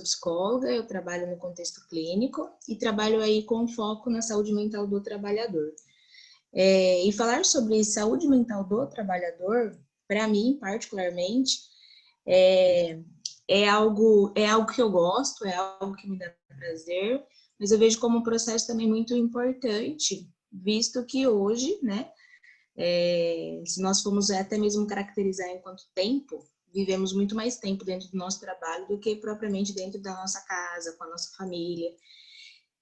psicóloga, eu trabalho no contexto clínico e trabalho aí com foco na saúde mental do trabalhador. E falar sobre saúde mental do trabalhador, para mim, particularmente, é algo que eu gosto, é algo que me dá prazer, mas eu vejo como um processo também muito importante, visto que hoje, né, se nós formos até mesmo caracterizar enquanto tempo, vivemos muito mais tempo dentro do nosso trabalho do que propriamente dentro da nossa casa, com a nossa família.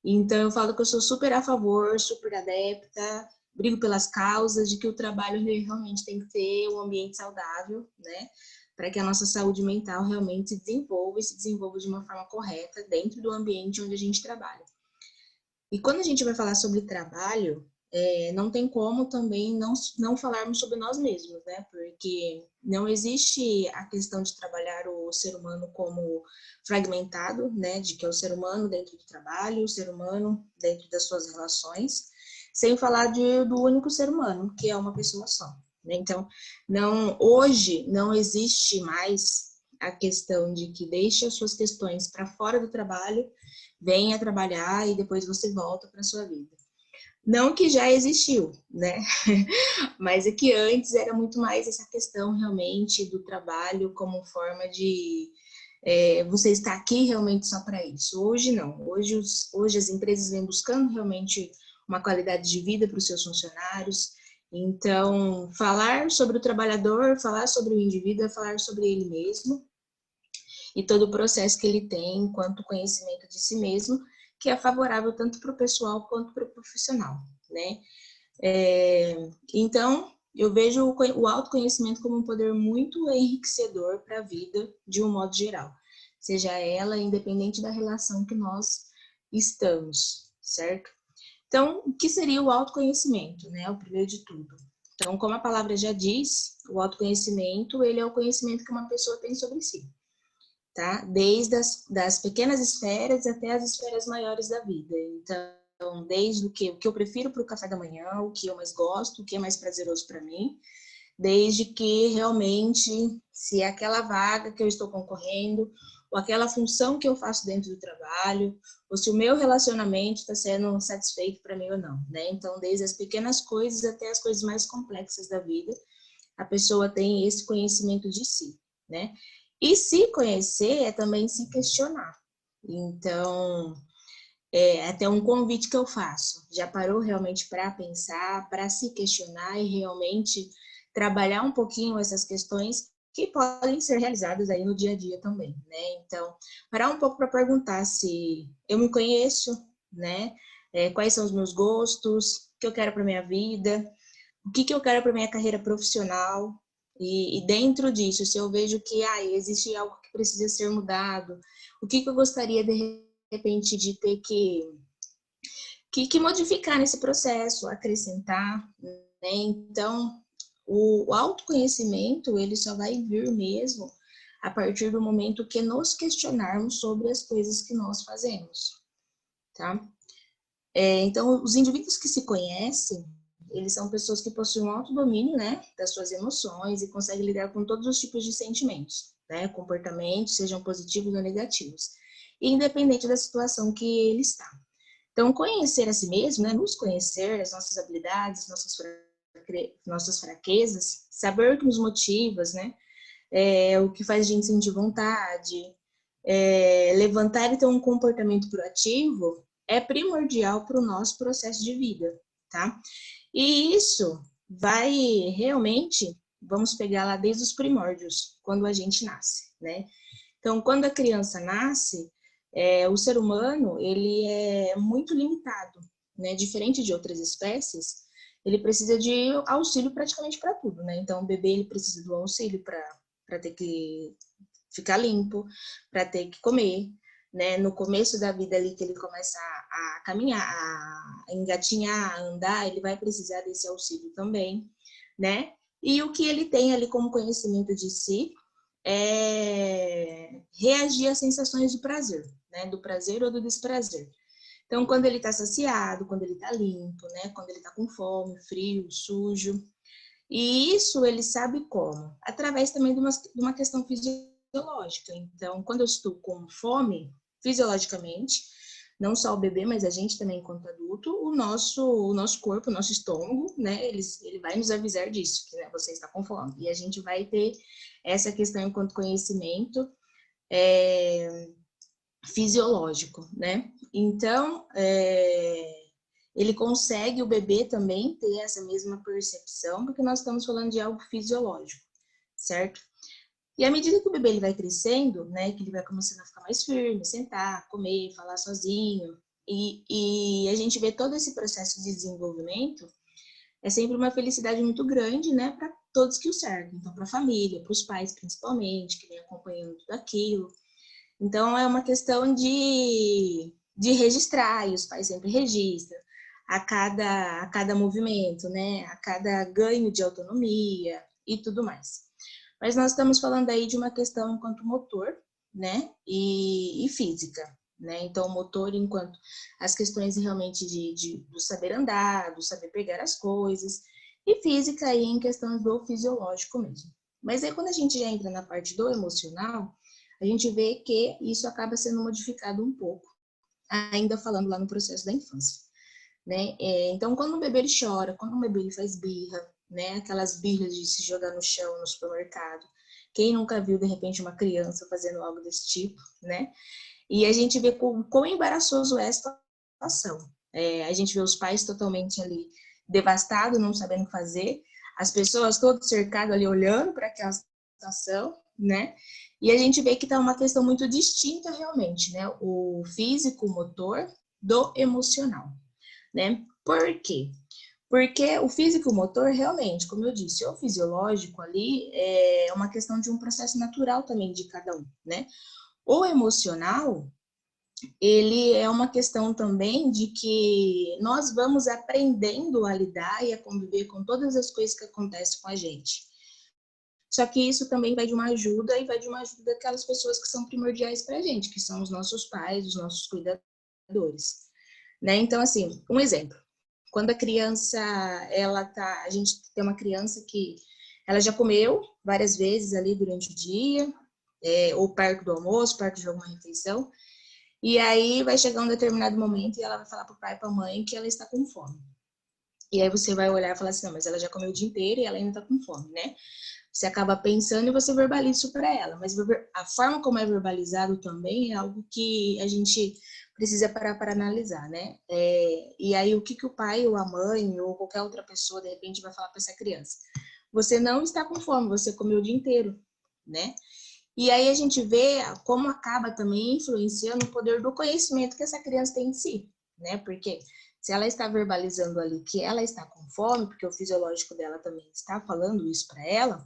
Então, eu falo que eu sou super a favor, super adepta, brigo pelas causas de que o trabalho realmente tem que ter um ambiente saudável, né? Para que a nossa saúde mental realmente se desenvolva e se desenvolva de uma forma correta dentro do ambiente onde a gente trabalha. E quando a gente vai falar sobre trabalho, não tem como também não falarmos sobre nós mesmos, né? Porque não existe a questão de trabalhar o ser humano como fragmentado, né? De que é o ser humano dentro do trabalho, o ser humano dentro das suas relações, sem falar do único ser humano, que é uma pessoa só. Né? Então, hoje não existe mais a questão de que deixe as suas questões para fora do trabalho, venha trabalhar e depois você volta para a sua vida. Não que já existiu, né? Mas é que antes era muito mais essa questão realmente do trabalho como forma de você estar aqui realmente só para isso. Hoje não. Hoje as empresas vêm buscando realmente uma qualidade de vida para os seus funcionários. Então, falar sobre o trabalhador, falar sobre o indivíduo é falar sobre ele mesmo e todo o processo que ele tem enquanto conhecimento de si mesmo, que é favorável tanto para o pessoal quanto para o profissional, né? Então, eu vejo o autoconhecimento como um poder muito enriquecedor para a vida de um modo geral, seja ela independente da relação que nós estamos, certo? Então, o que seria o autoconhecimento, né? O primeiro de tudo. Então, como a palavra já diz, o autoconhecimento, ele é o conhecimento que uma pessoa tem sobre si, tá? Desde das pequenas esferas até as esferas maiores da vida. Então, desde o que eu prefiro para o café da manhã, o que eu mais gosto, o que é mais prazeroso para mim, desde que realmente, se é aquela vaga que eu estou concorrendo, ou aquela função que eu faço dentro do trabalho, ou se o meu relacionamento está sendo satisfeito para mim ou não, né? Então, desde as pequenas coisas até as coisas mais complexas da vida, a pessoa tem esse conhecimento de si, né? E se conhecer é também se questionar. Então, até um convite que eu faço. Já parou realmente para pensar, para se questionar e realmente trabalhar um pouquinho essas questões que podem ser realizadas aí no dia a dia também, né? Então, parar um pouco para perguntar se eu me conheço, né? Quais são os meus gostos, o que eu quero para minha vida, o que eu quero para minha carreira profissional, e dentro disso, se eu vejo que existe algo que precisa ser mudado, o que eu gostaria de repente de ter que modificar nesse processo, acrescentar, né? Então, o autoconhecimento, ele só vai vir mesmo a partir do momento que nos questionarmos sobre as coisas que nós fazemos, tá? Então, os indivíduos que se conhecem, eles são pessoas que possuem um autodomínio, né, das suas emoções e conseguem lidar com todos os tipos de sentimentos, né, comportamentos, sejam positivos ou negativos, independente da situação que ele está. Então, conhecer a si mesmo, né, nos conhecer, as nossas habilidades, nossas fraquezas, saber o que nos motiva, né, o que faz a gente sentir vontade, levantar e ter um comportamento proativo é primordial para o nosso processo de vida, tá? E isso vai realmente, vamos pegar lá desde os primórdios, quando a gente nasce, né? Então, quando a criança nasce, o ser humano, ele é muito limitado, né? Diferente de outras espécies, ele precisa de auxílio praticamente para tudo, né? Então, o bebê, ele precisa do auxílio para ter que ficar limpo, para ter que comer, né? No começo da vida ali que ele começa a caminhar, a engatinhar, a andar, ele vai precisar desse auxílio também, né? E o que ele tem ali como conhecimento de si é reagir às sensações de prazer, né? Do prazer ou do desprazer. Então, quando ele está saciado, quando ele está limpo, né? Quando ele está com fome, frio, sujo. E isso ele sabe como? Através também de uma questão fisiológica. fisiológica. Então, quando eu estou com fome, fisiologicamente, não só o bebê, mas a gente também, enquanto adulto, o nosso corpo, o nosso estômago, né, ele vai nos avisar disso, que né, você está com fome. E a gente vai ter essa questão enquanto conhecimento fisiológico, né? Então, ele consegue, o bebê também, ter essa mesma percepção, porque nós estamos falando de algo fisiológico, certo? E à medida que o bebê ele vai crescendo, né, que ele vai começando a ficar mais firme, sentar, comer, falar sozinho, e a gente vê todo esse processo de desenvolvimento, é sempre uma felicidade muito grande, né, para todos que o cercam. Então, para a família, para os pais principalmente, que vem acompanhando tudo aquilo. Então, é uma questão de registrar, e os pais sempre registram a cada movimento, né, a cada ganho de autonomia e tudo mais. Mas nós estamos falando aí de uma questão enquanto motor, né, e física, né? Então, motor enquanto as questões realmente do saber andar, do saber pegar as coisas, e física aí em questão do fisiológico mesmo. Mas aí quando a gente já entra na parte do emocional, a gente vê que isso acaba sendo modificado um pouco, ainda falando lá no processo da infância, né? Então, quando o bebê ele chora, quando o bebê ele faz birra, né? Aquelas birras de se jogar no chão no supermercado. Quem nunca viu, de repente, uma criança fazendo algo desse tipo, né? E a gente vê quão embaraçoso é essa situação. A gente vê os pais totalmente ali devastados, não sabendo o que fazer, as pessoas todas cercadas ali olhando para aquela situação, né? E a gente vê que está uma questão muito distinta realmente, né? O físico, o motor, do emocional, né? Por quê? Porque o físico e o motor, realmente, como eu disse, o fisiológico ali é uma questão de um processo natural também de cada um, né? O emocional, ele é uma questão também de que nós vamos aprendendo a lidar e a conviver com todas as coisas que acontecem com a gente. Só que isso também vai de uma ajuda e vai de uma ajuda daquelas pessoas que são primordiais para a gente, que são os nossos pais, os nossos cuidadores, né? Então, assim, um exemplo. Quando a criança, a gente tem uma criança que ela já comeu várias vezes ali durante o dia, ou perto do almoço, perto de alguma refeição, e aí vai chegar um determinado momento e ela vai falar para o pai e para a mãe que ela está com fome. E aí você vai olhar e falar assim, não, mas ela já comeu o dia inteiro e ela ainda está com fome, né? Você acaba pensando e você verbaliza isso para ela. Mas a forma como é verbalizado também é algo que a gente precisa parar para analisar, né? E aí o que o pai ou a mãe ou qualquer outra pessoa, de repente, vai falar para essa criança? Você não está com fome, você comeu o dia inteiro, né? E aí a gente vê como acaba também influenciando o poder do conhecimento que essa criança tem em si, né? Porque se ela está verbalizando ali que ela está com fome, porque o fisiológico dela também está falando isso para ela,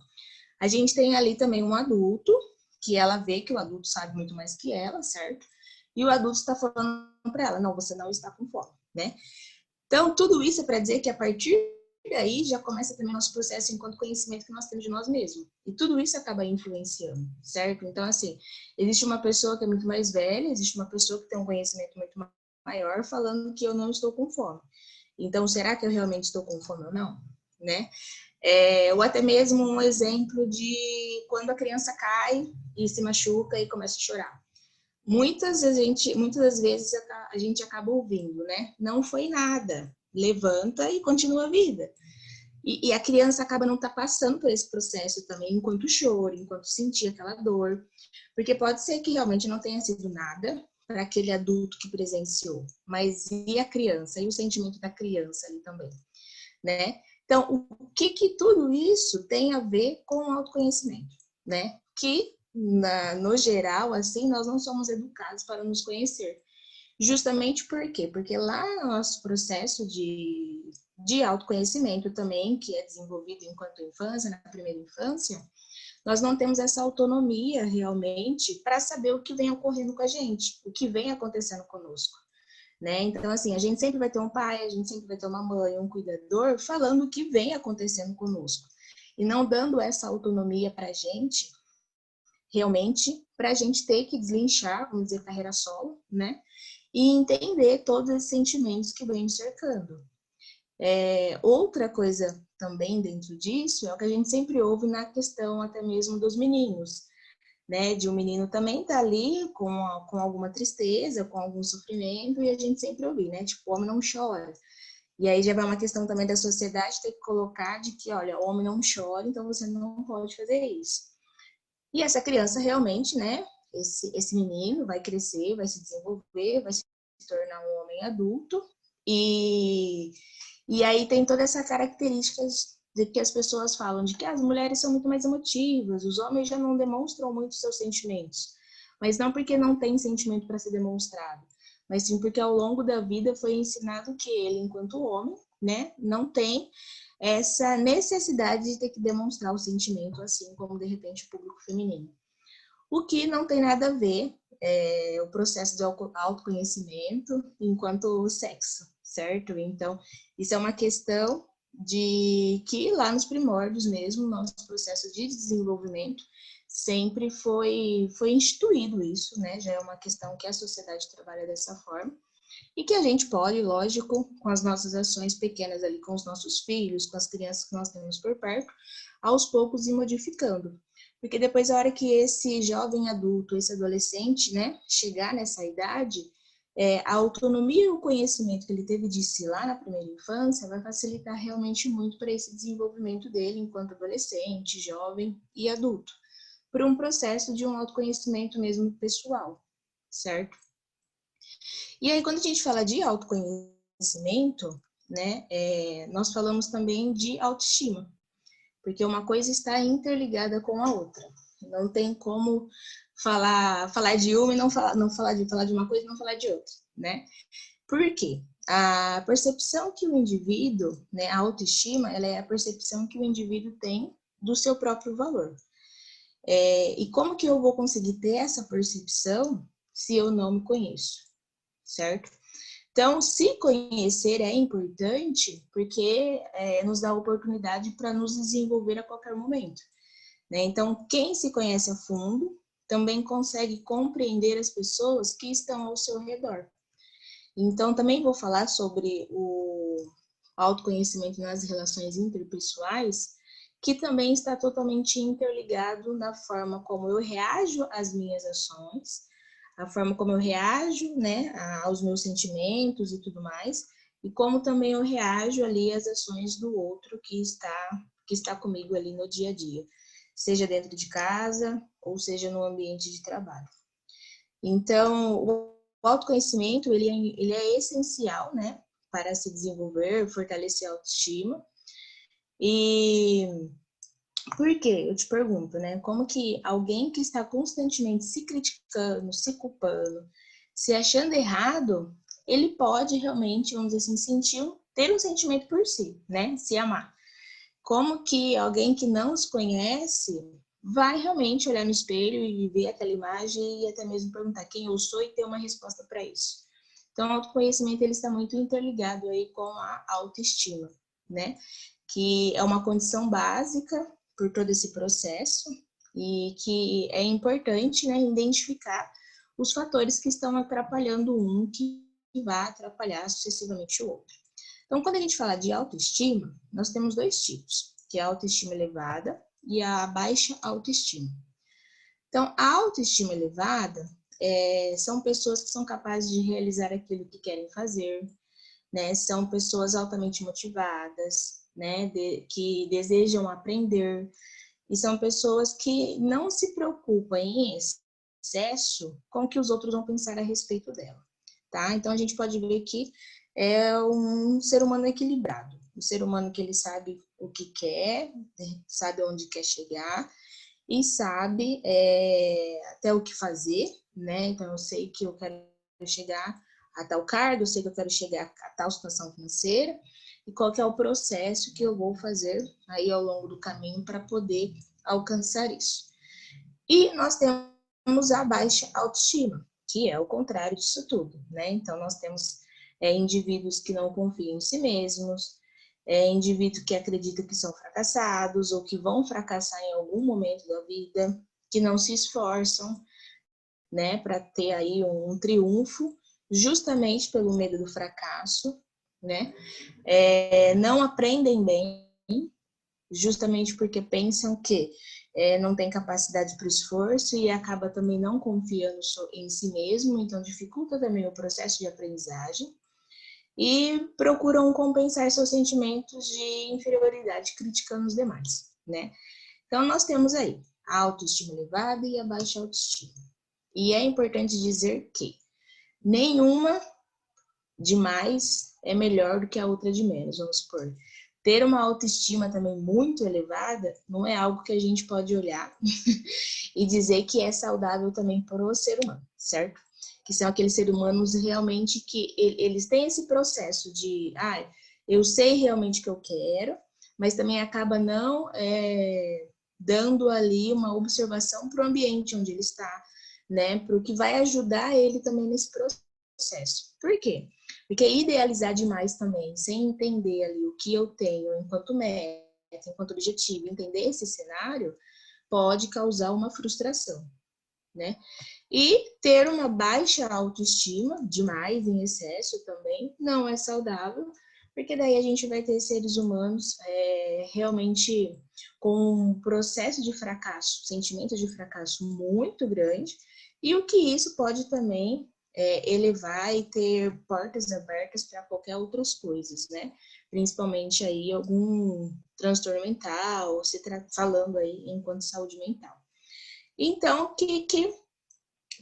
a gente tem ali também um adulto, que ela vê que o adulto sabe muito mais que ela, certo? E o adulto está falando para ela, não, você não está com fome, né? Então, tudo isso é para dizer que a partir daí já começa também nosso processo enquanto conhecimento que nós temos de nós mesmos. E tudo isso acaba influenciando, certo? Então, assim, existe uma pessoa que é muito mais velha, existe uma pessoa que tem um conhecimento muito maior falando que eu não estou com fome. Então, será que eu realmente estou com fome ou não? Né? Ou até mesmo um exemplo de quando a criança cai e se machuca e começa a chorar. Muitas das vezes a gente acaba ouvindo, né? Não foi nada, levanta e continua a vida. E a criança acaba não passando por esse processo também enquanto chora, enquanto sentir aquela dor. Porque pode ser que realmente não tenha sido nada para aquele adulto que presenciou, mas e a criança? E o sentimento da criança ali também, né? Então, o que tudo isso tem a ver com o autoconhecimento, né? Que, no geral, assim, nós não somos educados para nos conhecer. Justamente por quê? Porque lá no nosso processo de autoconhecimento também, que é desenvolvido enquanto infância, na primeira infância, nós não temos essa autonomia realmente para saber o que vem ocorrendo com a gente, o que vem acontecendo conosco. Né? Então, assim, a gente sempre vai ter um pai, a gente sempre vai ter uma mãe, um cuidador, falando o que vem acontecendo conosco. E não dando essa autonomia para a gente, realmente, para a gente ter que deslinchar, vamos dizer, carreira solo, né? E entender todos esses sentimentos que vêm nos cercando. Outra coisa também dentro disso é o que a gente sempre ouve na questão até mesmo dos meninos, né, de um menino também tá ali com alguma tristeza, com algum sofrimento, e a gente sempre ouve, né, tipo, o homem não chora. E aí já vai uma questão também da sociedade ter que colocar de que, olha, o homem não chora, então você não pode fazer isso. E essa criança realmente, né, esse menino vai crescer, vai se desenvolver, vai se tornar um homem adulto, e, e aí tem toda essa característica de que as pessoas falam de que as mulheres são muito mais emotivas, os homens já não demonstram muito seus sentimentos. Mas não porque não tem sentimento para ser demonstrado, mas sim porque ao longo da vida foi ensinado que ele, enquanto homem, né, não tem essa necessidade de ter que demonstrar o sentimento, assim como, de repente, o público feminino. O que não tem nada a ver o processo de autoconhecimento enquanto sexo, certo? Então, isso é uma questão de que lá nos primórdios mesmo, nosso processo de desenvolvimento, sempre foi instituído isso, né? Já é uma questão que a sociedade trabalha dessa forma. E que a gente pode, lógico, com as nossas ações pequenas ali, com os nossos filhos, com as crianças que nós temos por perto, aos poucos ir modificando. Porque depois, a hora que esse jovem adulto, esse adolescente, né, chegar nessa idade, a autonomia e o conhecimento que ele teve de si lá na primeira infância vai facilitar realmente muito para esse desenvolvimento dele enquanto adolescente, jovem e adulto, por um processo de um autoconhecimento mesmo pessoal, certo? E aí, quando a gente fala de autoconhecimento, né, nós falamos também de autoestima, porque uma coisa está interligada com a outra. Não tem como falar de uma e não falar de uma coisa e não falar de outra, né? Por quê? A percepção que o indivíduo, né, a autoestima, ela é a percepção que o indivíduo tem do seu próprio valor. E como que eu vou conseguir ter essa percepção se eu não me conheço, certo? Então, se conhecer é importante porque nos dá a oportunidade para nos desenvolver a qualquer momento, né? Então, quem se conhece a fundo também consegue compreender as pessoas que estão ao seu redor. Então, também vou falar sobre o autoconhecimento nas relações interpessoais, que também está totalmente interligado na forma como eu reajo às minhas ações, a forma como eu reajo, né, aos meus sentimentos e tudo mais, e como também eu reajo ali às ações do outro que está comigo ali no dia a dia, seja dentro de casa ou seja no ambiente de trabalho. Então, o autoconhecimento, ele é essencial, né, para se desenvolver, fortalecer a autoestima. E por quê? Eu te pergunto, né? Como que alguém que está constantemente se criticando, se culpando, se achando errado, ele pode realmente, vamos dizer assim, ter um sentimento por si, né? Se amar. Como que alguém que não se conhece vai realmente olhar no espelho e ver aquela imagem e até mesmo perguntar quem eu sou e ter uma resposta para isso. Então, o autoconhecimento ele está muito interligado aí com a autoestima, né? Que é uma condição básica por todo esse processo e que é importante, né, identificar os fatores que estão atrapalhando um que vai atrapalhar sucessivamente o outro. Então, quando a gente fala de autoestima, nós temos dois tipos, que é a autoestima elevada e a baixa autoestima. Então, a autoestima elevada são pessoas que são capazes de realizar aquilo que querem fazer, né? São pessoas altamente motivadas, né? Que desejam aprender, e são pessoas que não se preocupam em excesso com o que os outros vão pensar a respeito dela, tá? Então, a gente pode ver que é um ser humano equilibrado, um ser humano que ele sabe o que quer, sabe onde quer chegar e sabe até o que fazer, né? Então, eu sei que eu quero chegar a tal cargo, eu sei que eu quero chegar a tal situação financeira e qual que é o processo que eu vou fazer aí ao longo do caminho para poder alcançar isso. E nós temos a baixa autoestima, que é o contrário disso tudo, né? Então, nós temos indivíduos que não confiam em si mesmos, indivíduos que acreditam que são fracassados ou que vão fracassar em algum momento da vida, que não se esforçam, né, para ter aí um triunfo, justamente pelo medo do fracasso, né? Não aprendem bem, justamente porque pensam que não tem capacidade para o esforço e acaba também não confiando em si mesmo, então dificulta também o processo de aprendizagem. E procuram compensar seus sentimentos de inferioridade criticando os demais, né? Então, nós temos aí a autoestima elevada e a baixa autoestima. E é importante dizer que nenhuma de mais é melhor do que a outra de menos, vamos supor. Ter uma autoestima também muito elevada não é algo que a gente pode olhar e dizer que é saudável também para o ser humano, certo? Que são aqueles seres humanos realmente que eles têm esse processo de, eu sei realmente o que eu quero, mas também acaba não dando ali uma observação para o ambiente onde ele está, né? Para o que vai ajudar ele também nesse processo. Por quê? Porque idealizar demais também, sem entender ali o que eu tenho enquanto meta, enquanto objetivo, entender esse cenário, pode causar uma frustração, né? E ter uma baixa autoestima, demais, em excesso também, não é saudável, porque daí a gente vai ter seres humanos realmente com um processo de fracasso, sentimento de fracasso muito grande, e o que isso pode também elevar e ter portas abertas para qualquer outras coisas, né? Principalmente aí algum transtorno mental, falando aí enquanto saúde mental. Então, o que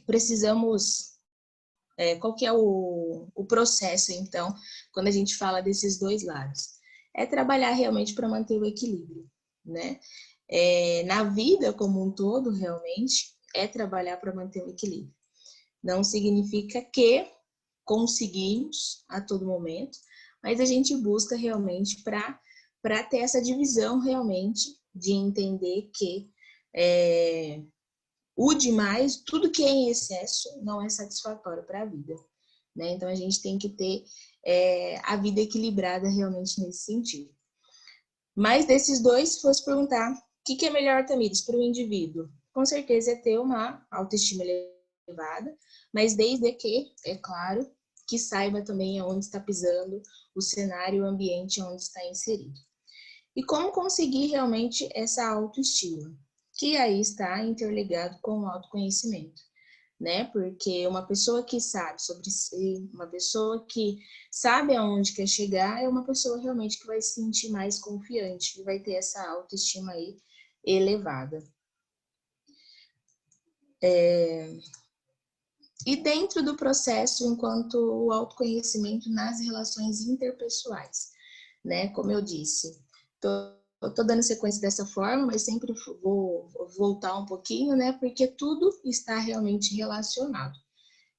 precisamos... qual que é o processo, então, quando a gente fala desses dois lados? É trabalhar realmente para manter o equilíbrio, né? Na vida como um todo, realmente, é trabalhar para manter o equilíbrio. Não significa que conseguimos a todo momento, mas a gente busca realmente para ter essa divisão realmente de entender que o demais, tudo que é em excesso, não é satisfatório para a vida, né? Então a gente tem que ter a vida equilibrada realmente nesse sentido. Mas desses dois, se fosse perguntar, o que é melhor, Tamires, para o indivíduo? Com certeza é ter uma autoestima elevada, mas desde que, é claro, que saiba também aonde está pisando, o cenário e o ambiente onde está inserido. E como conseguir realmente essa autoestima? Que aí está interligado com o autoconhecimento, né? Porque uma pessoa que sabe sobre si, uma pessoa que sabe aonde quer chegar, é uma pessoa realmente que vai se sentir mais confiante e vai ter essa autoestima aí elevada. E dentro do processo, enquanto o autoconhecimento nas relações interpessoais, né? Como eu disse, tô dando sequência dessa forma, mas sempre vou voltar um pouquinho, né? Porque tudo está realmente relacionado.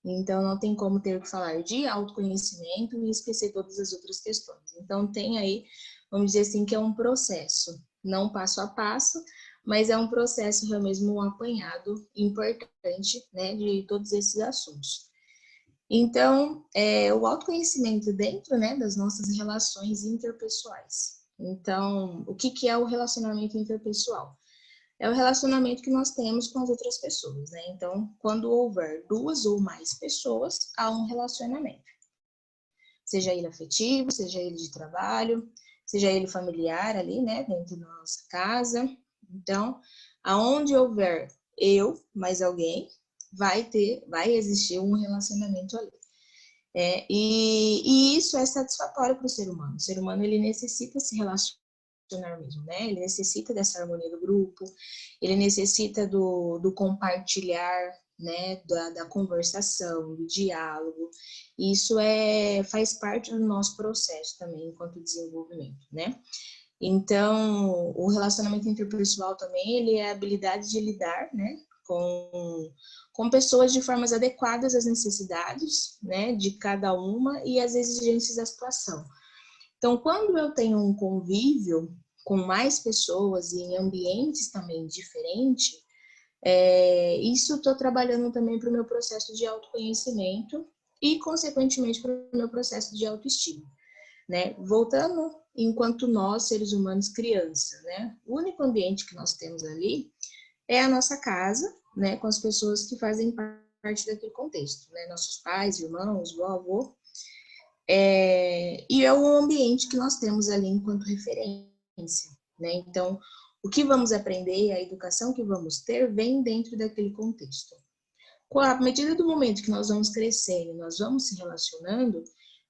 Então, não tem como ter que falar de autoconhecimento e esquecer todas as outras questões. Então, tem aí, vamos dizer assim, que é um processo, não passo a passo, mas é um processo realmente um apanhado importante, né, de todos esses assuntos. Então, o autoconhecimento dentro, né, das nossas relações interpessoais. Então, o que é o relacionamento interpessoal? É o relacionamento que nós temos com as outras pessoas, né? Então, quando houver duas ou mais pessoas, há um relacionamento. Seja ele afetivo, seja ele de trabalho, seja ele familiar ali, né, dentro da nossa casa. Então, aonde houver eu mais alguém, vai existir um relacionamento ali. E isso é satisfatório para o ser humano. O ser humano, ele necessita se relacionar mesmo, né? Ele necessita dessa harmonia do grupo, ele necessita do compartilhar, né? Da conversação, do diálogo. Isso faz parte do nosso processo também, enquanto desenvolvimento, né? Então, o relacionamento interpessoal também, ele é a habilidade de lidar, né? Com pessoas de formas adequadas às necessidades, né? De cada uma e às exigências da situação. Então, quando eu tenho um convívio com mais pessoas e em ambientes também diferentes, isso estou trabalhando também para o meu processo de autoconhecimento e, consequentemente, para o meu processo de autoestima, né? Voltando, enquanto nós, seres humanos, criança, né? O único ambiente que nós temos ali é a nossa casa, né? Com as pessoas que fazem parte daquele contexto, né? Nossos pais, irmãos, avô. E é o ambiente que nós temos ali enquanto referência, né? Então, O que vamos aprender, a educação que vamos ter, vem dentro daquele contexto. À medida do momento que nós vamos crescendo, nós vamos se relacionando,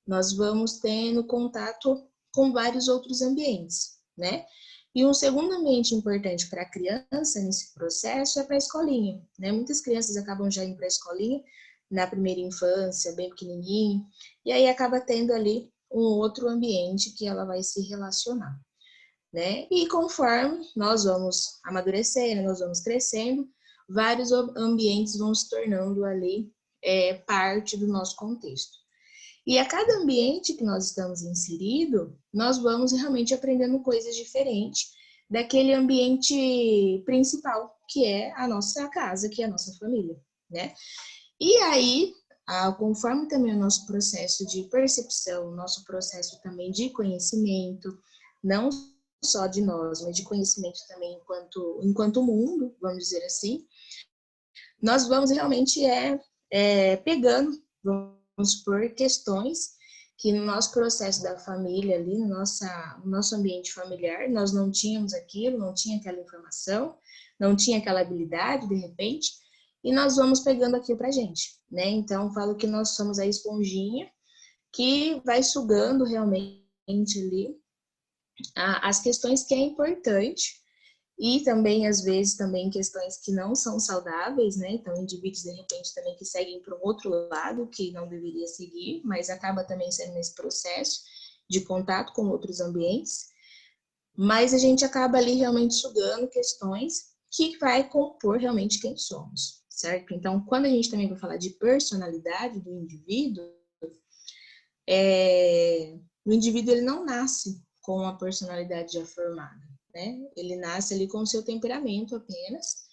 nós vamos tendo contato com vários outros ambientes, né? E um segundo ambiente importante para a criança nesse processo é para a escolinha, né? Muitas crianças acabam já indo para a escolinha na primeira infância, bem pequenininho, e aí acaba tendo ali um outro ambiente que ela vai se relacionar, né? E conforme nós vamos amadurecendo, nós vamos crescendo, vários ambientes vão se tornando ali parte do nosso contexto. E a cada ambiente que nós estamos inserido, nós vamos realmente aprendendo coisas diferentes daquele ambiente principal, que é a nossa casa, que é a nossa família, né? E aí, conforme também o nosso processo de percepção, o nosso processo também de conhecimento, não só de nós, mas de conhecimento também enquanto mundo, vamos dizer assim, nós vamos realmente pegando, vamos supor, questões que no nosso processo da família ali, no nosso ambiente familiar, nós não tínhamos aquilo, não tinha aquela informação, não tinha aquela habilidade, de repente, e nós vamos pegando aquilo pra gente, né? Então, falo que nós somos a esponjinha que vai sugando realmente ali as questões que é importante e também, às vezes, também questões que não são saudáveis, né? Então, indivíduos, de repente, também que seguem para um outro lado, que não deveria seguir, mas acaba também sendo nesse processo de contato com outros ambientes. Mas a gente acaba ali realmente sugando questões que vai compor realmente quem somos, certo? Então, quando a gente também vai falar de personalidade do indivíduo, o indivíduo ele não nasce com a personalidade já formada, né? Ele nasce ali com o seu temperamento apenas,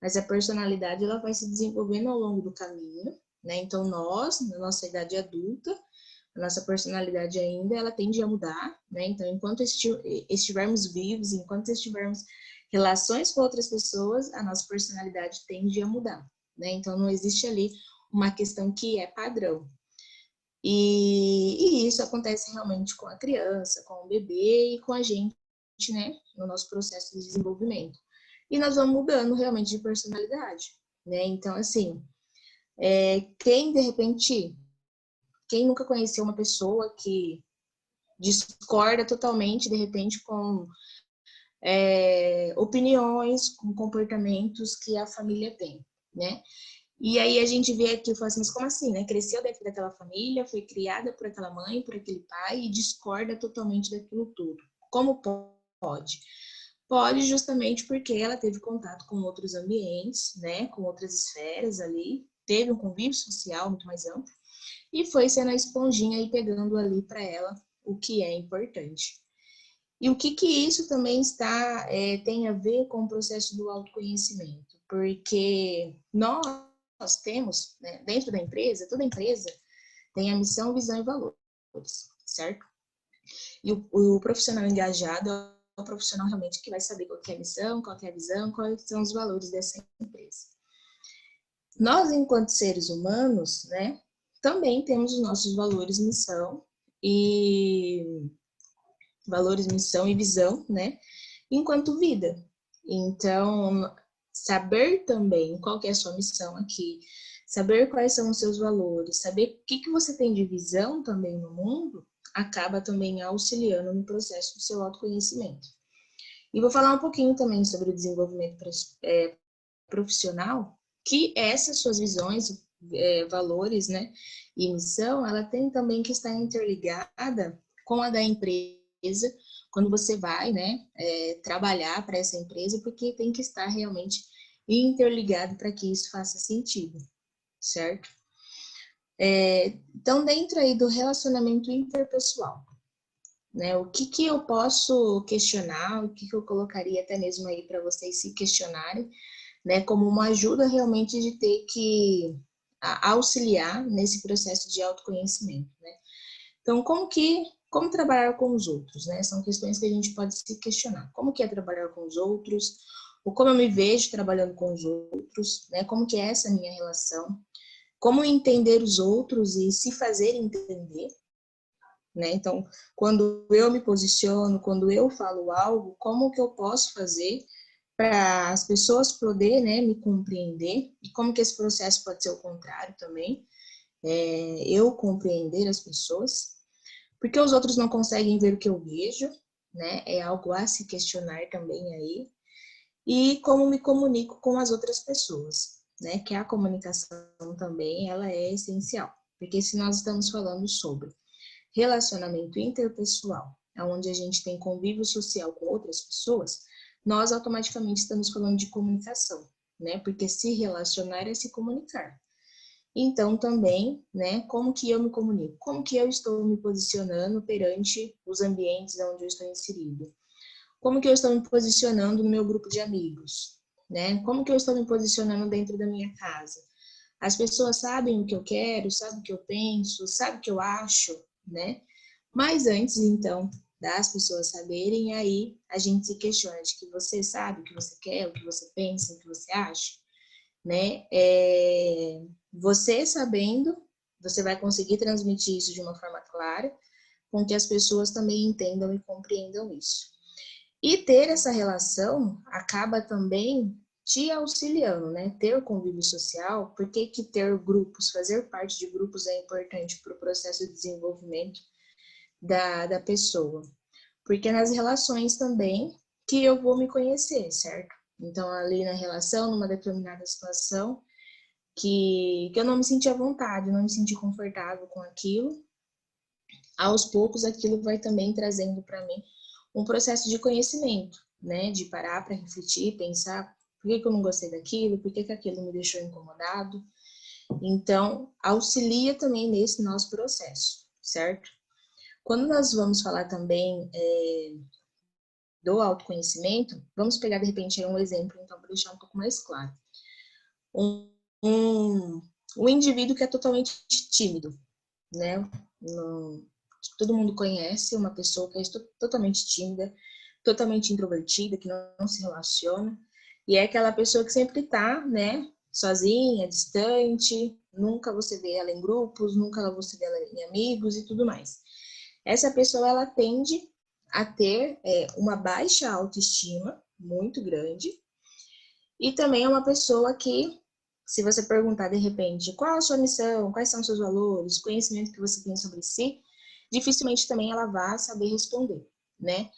mas a personalidade ela vai se desenvolvendo ao longo do caminho, né? Então nós, na nossa idade adulta, a nossa personalidade ainda ela tende a mudar, né? Então enquanto estivermos vivos, enquanto estivermos relações com outras pessoas, a nossa personalidade tende a mudar, né? Então não existe ali uma questão que é padrão. E isso acontece realmente com a criança, com o bebê e com a gente, né, no nosso processo de desenvolvimento. E nós vamos mudando realmente de personalidade, né? Então, assim, quem de repente, quem nunca conheceu uma pessoa que discorda totalmente, de repente, com opiniões, com comportamentos que a família tem, né? E aí a gente vê aqui e fala assim, mas como assim, né? Cresceu dentro daquela família, foi criada por aquela mãe, por aquele pai e discorda totalmente daquilo tudo. Como pode? Pode justamente porque ela teve contato com outros ambientes, né? Com outras esferas ali, teve um convívio social muito mais amplo e foi sendo a esponjinha e pegando ali para ela o que é importante. E o que isso também tem a ver com o processo do autoconhecimento? Porque nós temos, né, dentro da empresa, toda empresa tem a missão, visão e valores, certo? E o profissional engajado é o profissional realmente que vai saber qual que é a missão, qual que é a visão, quais são os valores dessa empresa. Nós, enquanto seres humanos, né, também temos os nossos valores, missão e visão, né, enquanto vida. Então, saber também qual que é a sua missão aqui, saber quais são os seus valores, saber o que você tem de visão também no mundo, acaba também auxiliando no processo do seu autoconhecimento. E vou falar um pouquinho também sobre o desenvolvimento profissional, que essas suas visões, valores, né, e missão, ela tem também que estar interligada com a da empresa, quando você vai, né, trabalhar para essa empresa, porque tem que estar realmente interligado para que isso faça sentido, certo? Então, dentro aí do relacionamento interpessoal, né, o que eu posso questionar, o que eu colocaria até mesmo aí para vocês se questionarem, né, como uma ajuda realmente de ter que auxiliar nesse processo de autoconhecimento, né? Então, como trabalhar com os outros, né? São questões que a gente pode se questionar. Como que é trabalhar com os outros? Ou como eu me vejo trabalhando com os outros, né? Como que é essa minha relação? Como entender os outros e se fazer entender, né? Então, quando eu me posiciono, quando eu falo algo, como que eu posso fazer para as pessoas poderem, né, me compreender, e como que esse processo pode ser o contrário também, eu compreender as pessoas, porque os outros não conseguem ver o que eu vejo, né? É algo a se questionar também aí. E como me comunico com as outras pessoas, né? Que a comunicação também, ela é essencial. Porque se nós estamos falando sobre relacionamento interpessoal, onde a gente tem convívio social com outras pessoas, nós automaticamente estamos falando de comunicação, né? Porque se relacionar é se comunicar. Então, também, né, como que eu me comunico? Como que eu estou me posicionando perante os ambientes onde eu estou inserido? Como que eu estou me posicionando no meu grupo de amigos? Né? Como que eu estou me posicionando dentro da minha casa? As pessoas sabem o que eu quero, sabem o que eu penso, sabem o que eu acho, né? Mas antes, então, das pessoas saberem, aí a gente se questiona de que você sabe o que você quer, o que você pensa, o que você acha, né? Você sabendo, você vai conseguir transmitir isso de uma forma clara, com que as pessoas também entendam e compreendam isso. E ter essa relação acaba também te auxiliando, né? Ter convívio social, por que ter grupos, fazer parte de grupos é importante para o processo de desenvolvimento da pessoa. Porque nas relações também que eu vou me conhecer, certo? Então, ali na relação, numa determinada situação, que eu não me senti à vontade, não me senti confortável com aquilo, aos poucos aquilo vai também trazendo para mim um processo de conhecimento, né? De parar para refletir, pensar por que eu não gostei daquilo, por que aquilo me deixou incomodado. Então, auxilia também nesse nosso processo, certo? Quando nós vamos falar também do autoconhecimento, vamos pegar de repente um exemplo, então, para deixar um pouco mais claro. Um indivíduo que é totalmente tímido, né? Todo mundo conhece uma pessoa que é totalmente tímida, totalmente introvertida, que não se relaciona, e é aquela pessoa que sempre tá, né, sozinha, distante, nunca você vê ela em grupos, nunca você vê ela em amigos e tudo mais. Essa pessoa, ela tende a ter uma baixa autoestima muito grande, e também é uma pessoa que, se você perguntar de repente qual a sua missão, quais são os seus valores, o conhecimento que você tem sobre si, dificilmente também ela vai saber responder, né?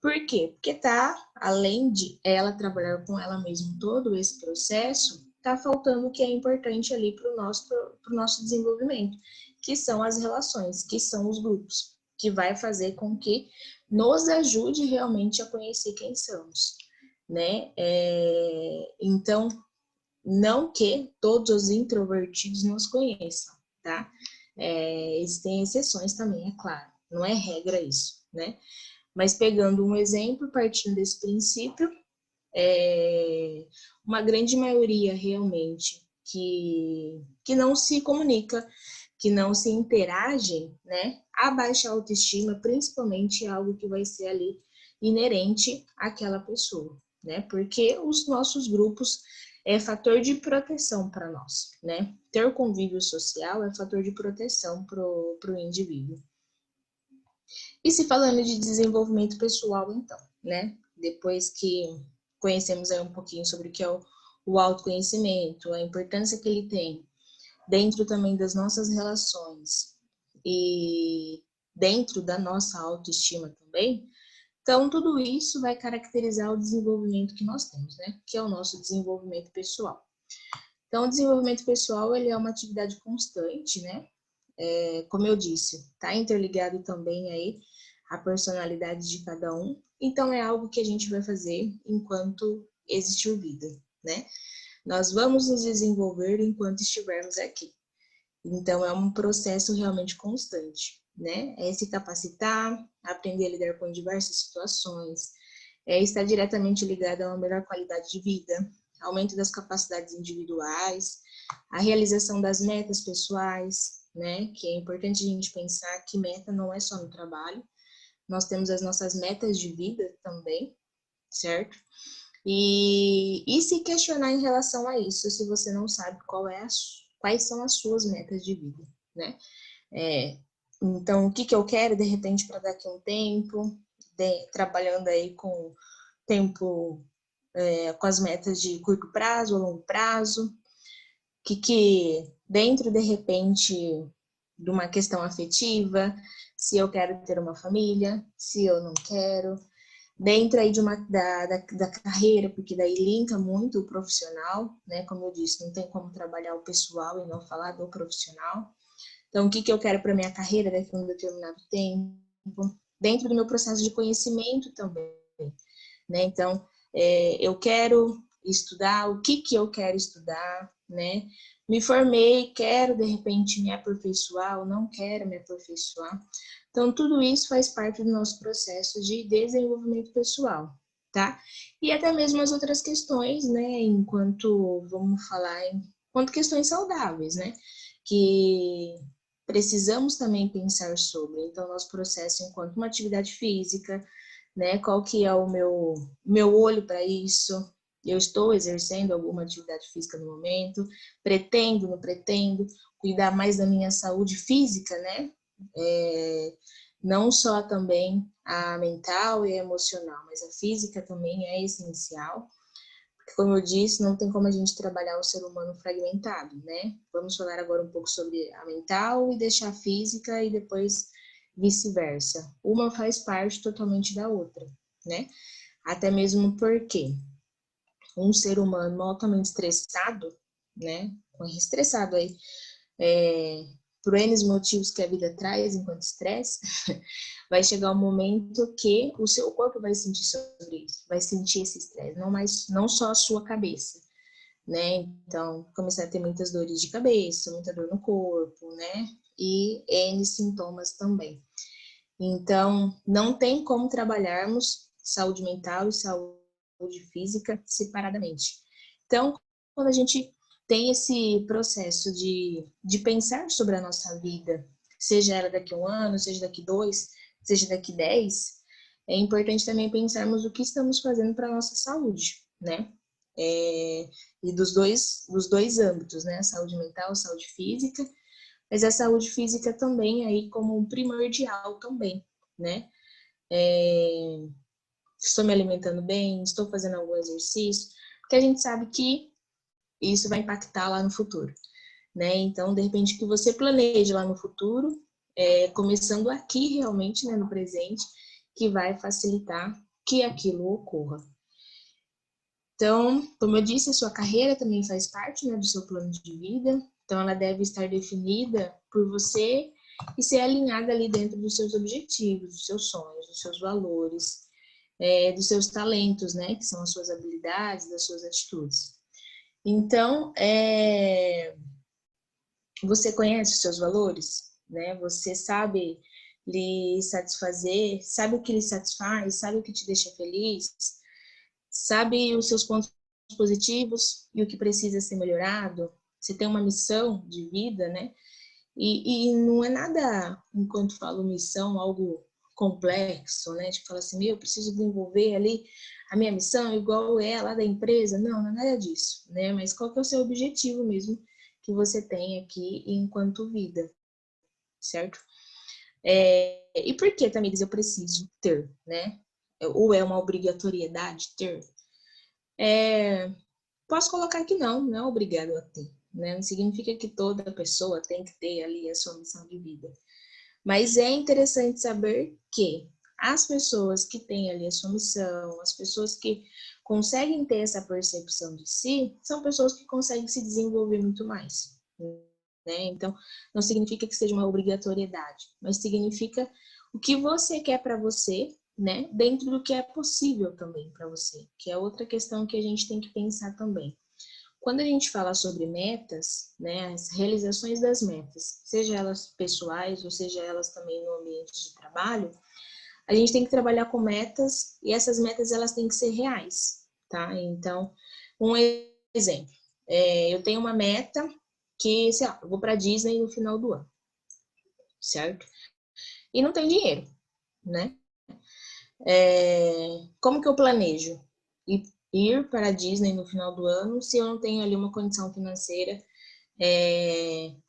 Por quê? Porque tá, além de ela trabalhar com ela mesma todo esse processo, tá faltando o que é importante ali para o nosso desenvolvimento, que são as relações, que são os grupos, que vai fazer com que nos ajude realmente a conhecer quem somos, né? Então, não que todos os introvertidos nos conheçam, tá? Existem exceções também, é claro, não é regra isso, né? Mas pegando um exemplo, partindo desse princípio, uma grande maioria realmente que não se comunica, que não se interage, né? A baixa autoestima, principalmente, é algo que vai ser ali inerente àquela pessoa, né? Porque os nossos grupos é fator de proteção para nós, né? Ter convívio social é fator de proteção para o indivíduo. E se falando de desenvolvimento pessoal, então, né? Depois que conhecemos aí um pouquinho sobre o que é o autoconhecimento, a importância que ele tem dentro também das nossas relações e dentro da nossa autoestima também, então tudo isso vai caracterizar o desenvolvimento que nós temos, né? Que é o nosso desenvolvimento pessoal. Então, o desenvolvimento pessoal, ele é uma atividade constante, né? Como eu disse, está interligado também aí a personalidade de cada um. Então, é algo que a gente vai fazer enquanto existiu vida, né? Nós vamos nos desenvolver enquanto estivermos aqui. Então, é um processo realmente constante, né? É se capacitar, aprender a lidar com diversas situações, está diretamente ligado a uma melhor qualidade de vida, aumento das capacidades individuais, a realização das metas pessoais, né? Que é importante a gente pensar que meta não é só no trabalho, nós temos as nossas metas de vida também, certo? E se questionar em relação a isso, se você não sabe quais são as suas metas de vida, né? Então, o que eu quero, de repente, para daqui a um tempo, trabalhando aí com tempo, com as metas de curto prazo ou longo prazo, que dentro, de repente, de uma questão afetiva, se eu quero ter uma família, se eu não quero, dentro aí da carreira, porque daí linka muito o profissional, né? Como eu disse, não tem como trabalhar o pessoal e não falar do profissional. Então, o que eu quero para minha carreira daqui a um determinado tempo, dentro do meu processo de conhecimento também, né? Então, eu quero estudar, o que eu quero estudar, né? Me formei, quero de repente me aperfeiçoar ou não quero me aperfeiçoar. Então, tudo isso faz parte do nosso processo de desenvolvimento pessoal, tá? E até mesmo as outras questões, né? Enquanto, vamos falar, enquanto questões saudáveis, né? Que precisamos também pensar sobre. Então, nosso processo enquanto uma atividade física, né? Qual que é o meu olho para isso? Eu estou exercendo alguma atividade física no momento? Pretendo, não pretendo? Cuidar mais da minha saúde física, né? Não só também a mental e a emocional, mas a física também é essencial. Porque, como eu disse, não tem como a gente trabalhar o ser humano fragmentado, né? Vamos falar agora um pouco sobre a mental e deixar a física e depois vice-versa. Uma faz parte totalmente da outra, né? Até mesmo porque um ser humano altamente estressado, né? Estressado aí, por N motivos que a vida traz enquanto estresse, vai chegar um momento que o seu corpo vai sentir sobre isso, vai sentir esse estresse, não só a sua cabeça, né? Então, começar a ter muitas dores de cabeça, muita dor no corpo, né? E N sintomas também. Então, não tem como trabalharmos saúde mental e saúde física separadamente. Então, quando a gente tem esse processo de pensar sobre a nossa vida, seja ela daqui a um ano, seja daqui 2, seja daqui 10, é importante também pensarmos o que estamos fazendo para a nossa saúde, né? E dos dois âmbitos, né? Saúde mental, saúde física, mas a saúde física também aí como um primordial também, né? Estou me alimentando bem, estou fazendo algum exercício, porque a gente sabe que isso vai impactar lá no futuro, né? Então, de repente, que você planeje lá no futuro, começando aqui realmente, né, no presente, que vai facilitar que aquilo ocorra. Então, como eu disse, a sua carreira também faz parte, né, do seu plano de vida. Então, ela deve estar definida por você e ser alinhada ali dentro dos seus objetivos, dos seus sonhos, dos seus valores, dos seus talentos, né, que são as suas habilidades, das suas atitudes. Então, você conhece os seus valores, né? Você sabe lhe satisfazer, sabe o que lhe satisfaz, sabe o que te deixa feliz, sabe os seus pontos positivos e o que precisa ser melhorado. Você tem uma missão de vida, né? E não é nada, enquanto falo missão, algo complexo, né? De falar assim, eu preciso desenvolver ali a minha missão igual é lá da empresa. Não é nada disso, né? Mas qual que é o seu objetivo mesmo que você tem aqui enquanto vida, certo? E por que, Tamires, eu preciso ter, né? Ou é uma obrigatoriedade ter? Posso colocar que não é obrigado a ter, né? Não significa que toda pessoa tem que ter ali a sua missão de vida. Mas é interessante saber que as pessoas que têm ali a sua missão, as pessoas que conseguem ter essa percepção de si, são pessoas que conseguem se desenvolver muito mais, né? Então, não significa que seja uma obrigatoriedade, mas significa o que você quer para você, né? Dentro do que é possível também para você, que é outra questão que a gente tem que pensar também. Quando a gente fala sobre metas, né, as realizações das metas, seja elas pessoais ou seja elas também no ambiente de trabalho, a gente tem que trabalhar com metas e essas metas elas têm que ser reais, tá? Então, um exemplo, eu tenho uma meta que, sei lá, eu vou para Disney no final do ano, certo? E não tem dinheiro, né? Como que eu planejo ir para a Disney no final do ano se eu não tenho ali uma condição financeira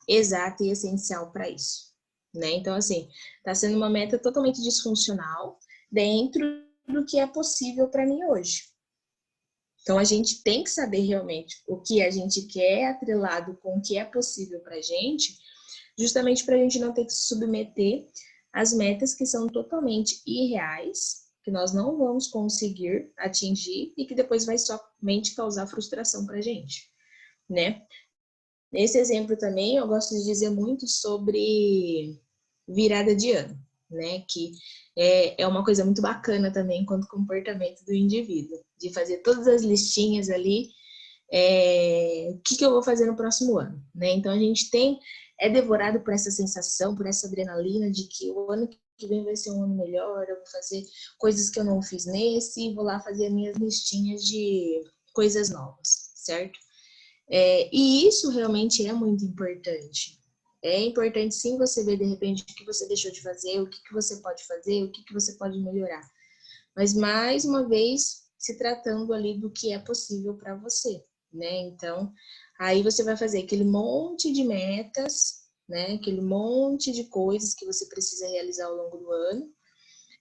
exata e essencial para isso, né? Então, assim, está sendo uma meta totalmente disfuncional dentro do que é possível para mim hoje. Então, a gente tem que saber realmente o que a gente quer atrelado com o que é possível para a gente, justamente para a gente não ter que se submeter às metas que são totalmente irreais, que nós não vamos conseguir atingir e que depois vai somente causar frustração para a gente, né? Nesse exemplo também, eu gosto de dizer muito sobre virada de ano, né? Que é uma coisa muito bacana também quanto comportamento do indivíduo, de fazer todas as listinhas ali, o que eu vou fazer no próximo ano, né? Então a gente é devorado por essa sensação, por essa adrenalina de que o ano que vem vai ser um ano melhor, eu vou fazer coisas que eu não fiz nesse, e vou lá fazer minhas listinhas de coisas novas, certo? E isso realmente é muito importante. É importante sim você ver de repente o que você deixou de fazer, o que você pode fazer, o que você pode melhorar. Mas mais uma vez, se tratando ali do que é possível para você, né? Então, aí você vai fazer aquele monte de metas, né? Aquele monte de coisas que você precisa realizar ao longo do ano.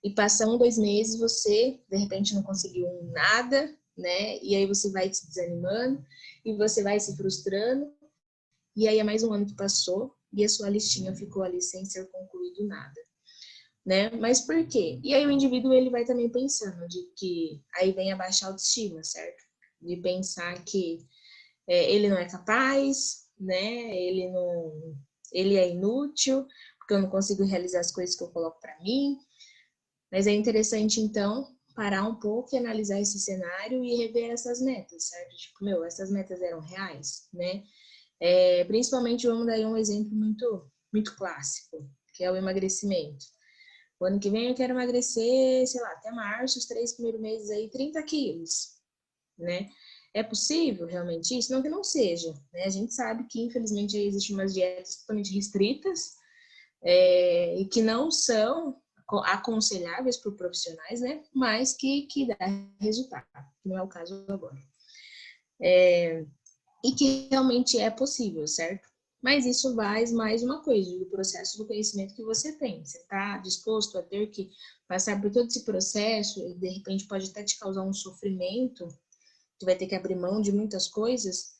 E passam 2 meses, você de repente não conseguiu nada, né? E aí você vai se desanimando e você vai se frustrando. E aí é mais um ano que passou e a sua listinha ficou ali sem ser concluído nada, né? Mas por quê? E aí o indivíduo ele vai também pensando de que aí vem a baixa autoestima, certo? De pensar que ele não é capaz, né? Ele é inútil porque eu não consigo realizar as coisas que eu coloco para mim. Mas é interessante então parar um pouco e analisar esse cenário e rever essas metas, certo? Tipo, essas metas eram reais, né? Principalmente vamos dar um exemplo muito clássico, que é o emagrecimento. O ano que vem eu quero emagrecer, sei lá, até março, os 3 primeiros meses aí, 30 quilos, né? É possível realmente isso? Não que não seja, né? A gente sabe que, infelizmente, existem umas dietas totalmente restritas e que não são aconselháveis por profissionais, né? Mas que dá resultado, que não é o caso agora. E que realmente é possível, certo? Mas isso vai mais uma coisa, do processo do conhecimento que você tem. Você está disposto a ter que passar por todo esse processo e de repente pode até te causar um sofrimento, que vai ter que abrir mão de muitas coisas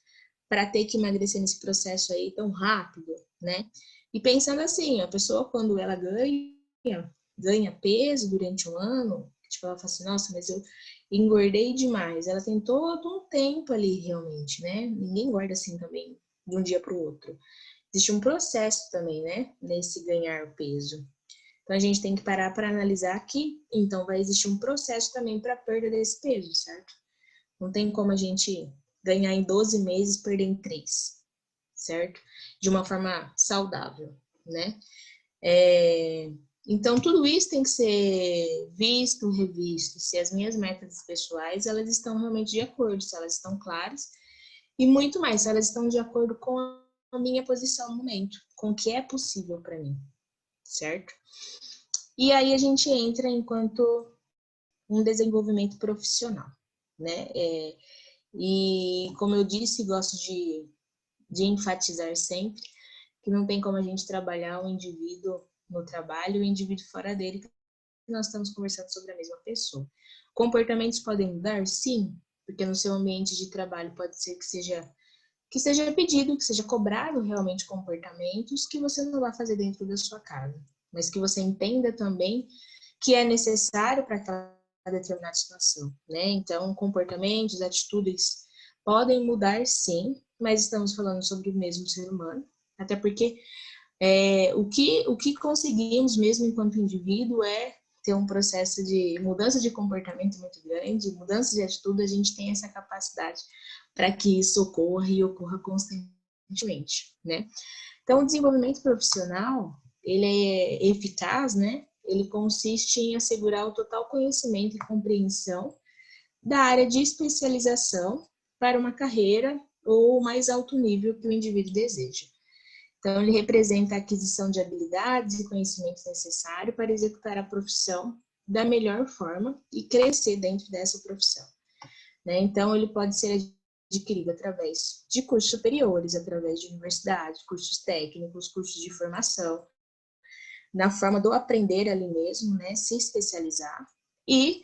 para ter que emagrecer nesse processo aí tão rápido, né? E pensando assim, a pessoa quando ela ganha peso durante um ano, tipo, ela fala assim, nossa, mas eu engordei demais. Ela tem todo um tempo ali realmente, né? Ninguém engorda assim também de um dia para o outro. Existe um processo também, né? Nesse ganhar peso. Então a gente tem que parar para analisar aqui. Então vai existir um processo também para perda desse peso, certo? Não tem como a gente ganhar em 12 meses, perder em 3, certo? De uma forma saudável, né? Então, tudo isso tem que ser visto, revisto, se as minhas metas pessoais, elas estão realmente de acordo, se elas estão claras, e muito mais, se elas estão de acordo com a minha posição no momento, com o que é possível para mim, certo? E aí a gente entra enquanto um desenvolvimento profissional, né? E como eu disse, gosto de enfatizar sempre que não tem como a gente trabalhar um indivíduo no trabalho e o indivíduo fora dele, que nós estamos conversando sobre a mesma pessoa. Comportamentos podem mudar? Sim, porque no seu ambiente de trabalho pode ser que seja pedido, que seja cobrado realmente comportamentos que você não vai fazer dentro da sua casa, mas que você entenda também que é necessário para aquela determinada situação, né? Então, comportamentos, atitudes podem mudar sim, mas estamos falando sobre o mesmo ser humano, até porque o que conseguimos mesmo enquanto indivíduo é ter um processo de mudança de comportamento muito grande, mudança de atitude, a gente tem essa capacidade para que isso ocorra e ocorra constantemente, né? Então, o desenvolvimento profissional, ele é eficaz, né? Ele consiste em assegurar o total conhecimento e compreensão da área de especialização para uma carreira ou mais alto nível que o indivíduo deseja. Então, ele representa a aquisição de habilidades e conhecimentos necessários para executar a profissão da melhor forma e crescer dentro dessa profissão, né? Então, ele pode ser adquirido através de cursos superiores, através de universidades, cursos técnicos, cursos de formação, na forma do aprender ali mesmo, né, se especializar, e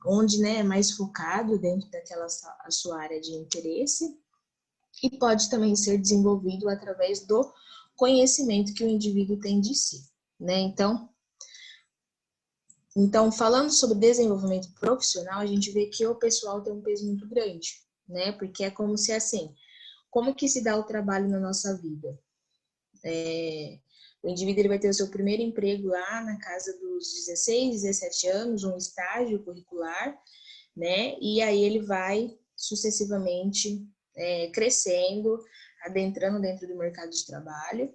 onde, né, é mais focado dentro daquela a sua área de interesse, e pode também ser desenvolvido através do conhecimento que o indivíduo tem de si, né? Então, falando sobre desenvolvimento profissional, a gente vê que o pessoal tem um peso muito grande, né? Porque é como se assim, como que se dá o trabalho na nossa vida? O indivíduo ele vai ter o seu primeiro emprego lá na casa dos 16, 17 anos, um estágio curricular, né? E aí ele vai sucessivamente crescendo, adentrando dentro do mercado de trabalho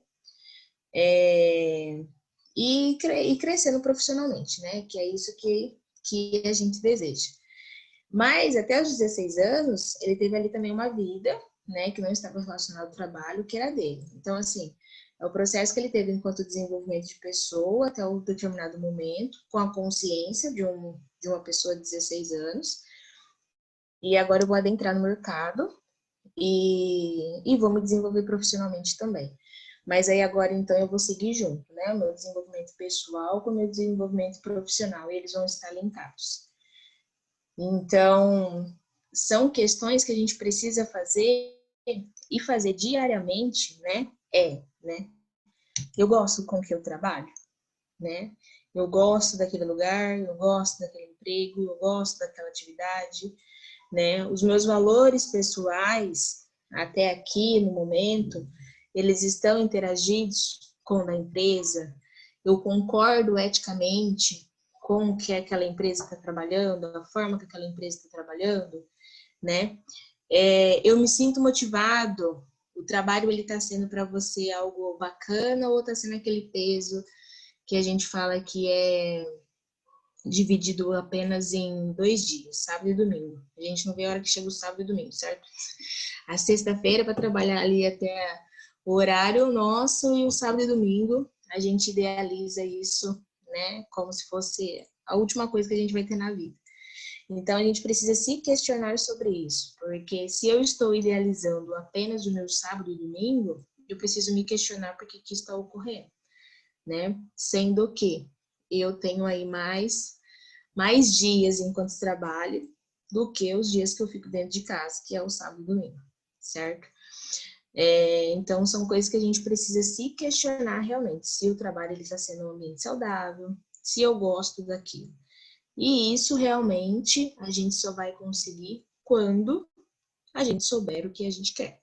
e crescendo profissionalmente, né? Que é isso que a gente deseja. Mas até os 16 anos, ele teve ali também uma vida, né? Que não estava relacionada ao trabalho, que era dele. Então, assim, é o processo que ele teve enquanto desenvolvimento de pessoa até um determinado momento, com a consciência de uma pessoa de 16 anos. E agora eu vou adentrar no mercado e vou me desenvolver profissionalmente também. Mas aí agora, então, eu vou seguir junto, né? O meu desenvolvimento pessoal com o meu desenvolvimento profissional, e eles vão estar linkados. Então, são questões que a gente precisa fazer e fazer diariamente, né? Né? Eu gosto com que eu trabalho, né? Eu gosto daquele lugar, eu gosto daquele emprego, eu gosto daquela atividade, né? Os meus valores pessoais, até aqui no momento, eles estão interagidos com a empresa, eu concordo eticamente com o que aquela empresa está trabalhando, a forma que aquela empresa está trabalhando, né? Eu me sinto motivado, o trabalho ele está sendo para você algo bacana ou está sendo aquele peso que a gente fala que é dividido apenas em 2 dias, sábado e domingo. A gente não vê a hora que chega o sábado e domingo, certo? A sexta-feira para trabalhar ali até o horário nosso e o sábado e domingo a gente idealiza isso, né? Como se fosse a última coisa que a gente vai ter na vida. Então a gente precisa se questionar sobre isso, porque se eu estou idealizando apenas o meu sábado e domingo, eu preciso me questionar por que isso está ocorrendo, né? Sendo que eu tenho aí mais dias enquanto trabalho do que os dias que eu fico dentro de casa, que é o sábado e domingo, certo? Então, são coisas que a gente precisa se questionar realmente, se o trabalho está sendo um ambiente saudável, se eu gosto daquilo. E isso realmente a gente só vai conseguir quando a gente souber o que a gente quer,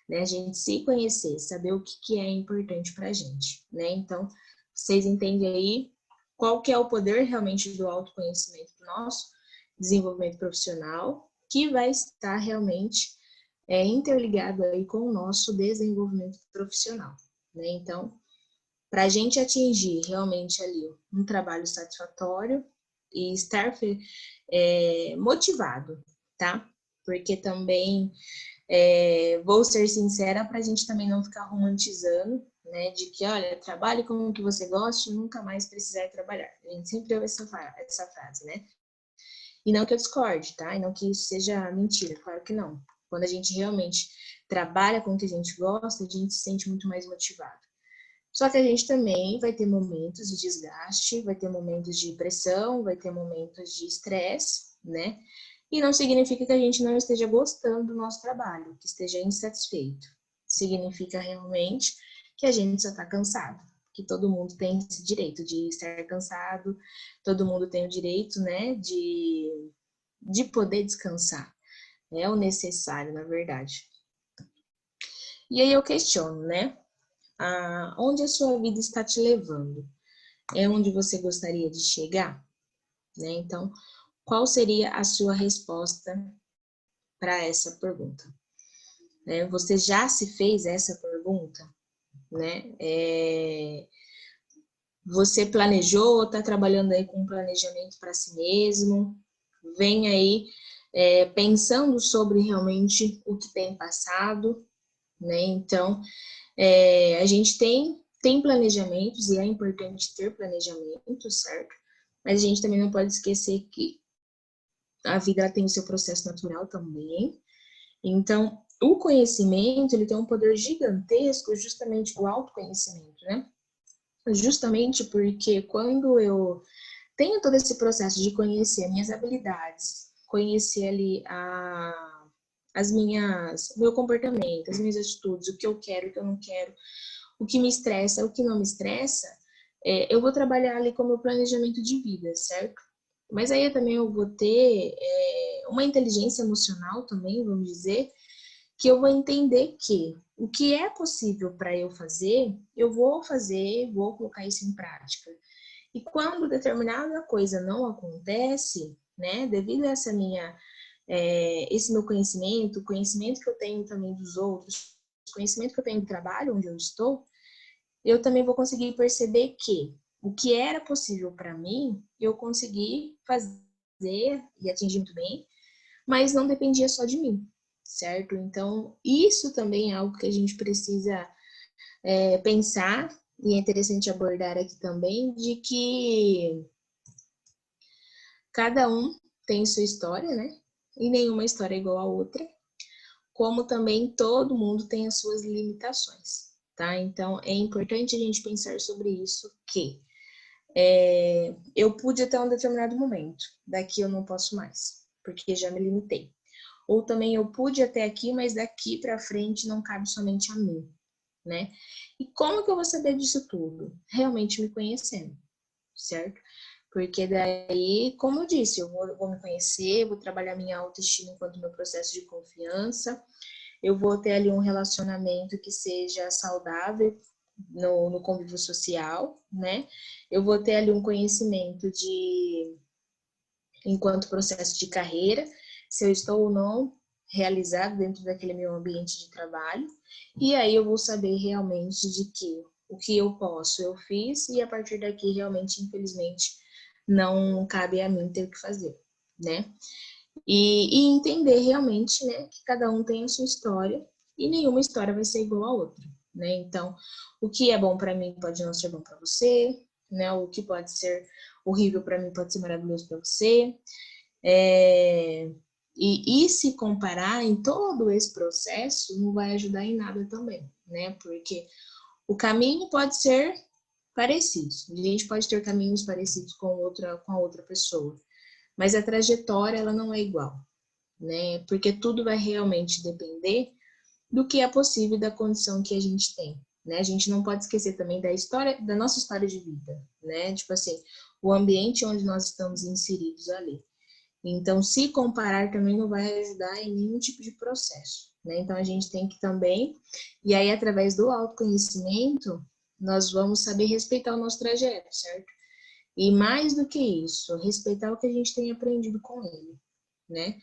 né? A gente se conhecer, saber o que é importante para a gente, né? Então, vocês entendem aí qual que é o poder realmente do autoconhecimento do nosso desenvolvimento profissional, que vai estar realmente interligado aí com o nosso desenvolvimento profissional, né? Então, para a gente atingir realmente ali um trabalho satisfatório e estar motivado, tá? Porque também vou ser sincera para a gente também não ficar romantizando, né? De que, olha, trabalhe com o que você gosta e nunca mais precisar trabalhar. A gente sempre ouve essa frase, né? E não que eu discorde, tá? E não que isso seja mentira, claro que não. Quando a gente realmente trabalha com o que a gente gosta, a gente se sente muito mais motivado. Só que a gente também vai ter momentos de desgaste, vai ter momentos de pressão, vai ter momentos de estresse, né? E não significa que a gente não esteja gostando do nosso trabalho, que esteja insatisfeito. Significa realmente que a gente só está cansado, que todo mundo tem esse direito de estar cansado, todo mundo tem o direito, né, de poder descansar. É o necessário, na verdade. E aí eu questiono, né? Onde a sua vida está te levando? É onde você gostaria de chegar? Né? Então, qual seria a sua resposta para essa pergunta? Você já se fez essa pergunta? Né? Você planejou ou está trabalhando aí com um planejamento para si mesmo? Vem aí pensando sobre realmente o que tem passado, né? Então, a gente tem planejamentos e é importante ter planejamentos, certo? Mas a gente também não pode esquecer que a vida tem o seu processo natural também. Então, o conhecimento, ele tem um poder gigantesco, justamente o autoconhecimento, né? Justamente porque quando eu tenho todo esse processo de conhecer minhas habilidades, conhecer ali o meu comportamento, as minhas atitudes, o que eu quero, o que eu não quero, o que me estressa, o que não me estressa, eu vou trabalhar ali com o meu planejamento de vida, certo? Mas aí também eu vou ter uma inteligência emocional também, vamos dizer, que eu vou entender que o que é possível para eu fazer, eu vou fazer, vou colocar isso em prática. E quando determinada coisa não acontece, né, devido a esse meu conhecimento, o conhecimento que eu tenho também dos outros, o conhecimento que eu tenho do trabalho onde eu estou, eu também vou conseguir perceber que o que era possível para mim, eu consegui fazer e atingir muito bem, mas não dependia só de mim, certo? Então, isso também é algo que a gente precisa pensar, e é interessante abordar aqui também, de que cada um tem sua história, né? E nenhuma história é igual a outra, como também todo mundo tem as suas limitações, tá? Então, é importante a gente pensar sobre isso, que eu pude até um determinado momento, daqui eu não posso mais, porque já me limitei. Ou também eu pude até aqui, mas daqui para frente não cabe somente a mim, né? E como que eu vou saber disso tudo? Realmente me conhecendo, certo? Porque daí, como eu disse, eu vou me conhecer, vou trabalhar minha autoestima enquanto meu processo de confiança, eu vou ter ali um relacionamento que seja saudável no convívio social, né? Eu vou ter ali um conhecimento enquanto processo de carreira, se eu estou ou não realizado dentro daquele meu ambiente de trabalho, e aí eu vou saber realmente de que o que eu posso, eu fiz, e a partir daqui, realmente, infelizmente, não cabe a mim ter o que fazer, né? E entender realmente, né, que cada um tem a sua história e nenhuma história vai ser igual a outra, né? Então, o que é bom para mim pode não ser bom para você, né? O que pode ser horrível para mim pode ser maravilhoso para você. E se comparar em todo esse processo não vai ajudar em nada também, né? Porque o caminho pode ser parecido, a gente pode ter caminhos parecidos com a outra pessoa, mas a trajetória ela não é igual, né? Porque tudo vai realmente depender do que é possível e da condição que a gente tem, né? A gente não pode esquecer também da história, da nossa história de vida, né? Tipo assim, o ambiente onde nós estamos inseridos ali. Então, se comparar também não vai ajudar em nenhum tipo de processo, né? Então, a gente tem que também, e aí através do autoconhecimento, nós vamos saber respeitar o nosso trajeto, certo? E mais do que isso, respeitar o que a gente tem aprendido com ele, né?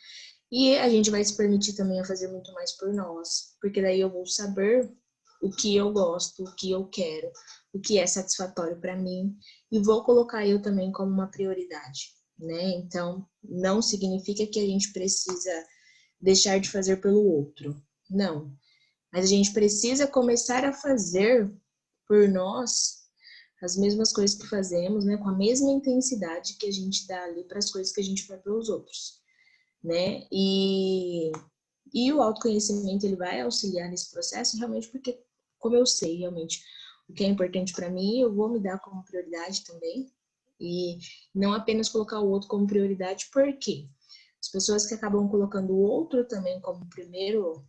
E a gente vai se permitir também a fazer muito mais por nós, porque daí eu vou saber o que eu gosto, o que eu quero, o que é satisfatório para mim, e vou colocar eu também como uma prioridade, né? Então, não significa que a gente precisa deixar de fazer pelo outro, não. Mas a gente precisa começar a fazer por nós as mesmas coisas que fazemos, né? Com a mesma intensidade que a gente dá ali para as coisas que a gente faz pelos outros, né? E o autoconhecimento ele vai auxiliar nesse processo realmente porque, como eu sei realmente o que é importante para mim, eu vou me dar como prioridade também. E não apenas colocar o outro como prioridade, porque as pessoas que acabam colocando o outro também como primeiro,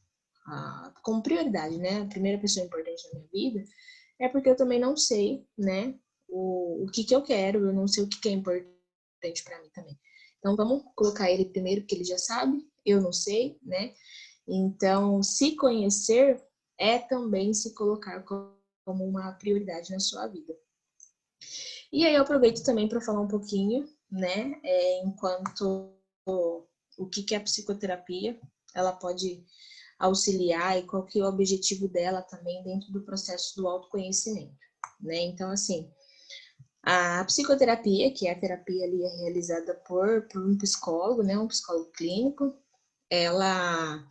como prioridade, né? A primeira pessoa importante na minha vida, é porque eu também não sei, né? O que eu quero, eu não sei o que é importante para mim também. Então, vamos colocar ele primeiro, porque ele já sabe, eu não sei, né? Então, se conhecer é também se colocar como uma prioridade na sua vida. E aí eu aproveito também para falar um pouquinho, né, enquanto o que é a psicoterapia, ela pode auxiliar e qual que é o objetivo dela também dentro do processo do autoconhecimento, né? Então, assim, a psicoterapia, que é a terapia ali realizada por um psicólogo, né, um psicólogo clínico, ela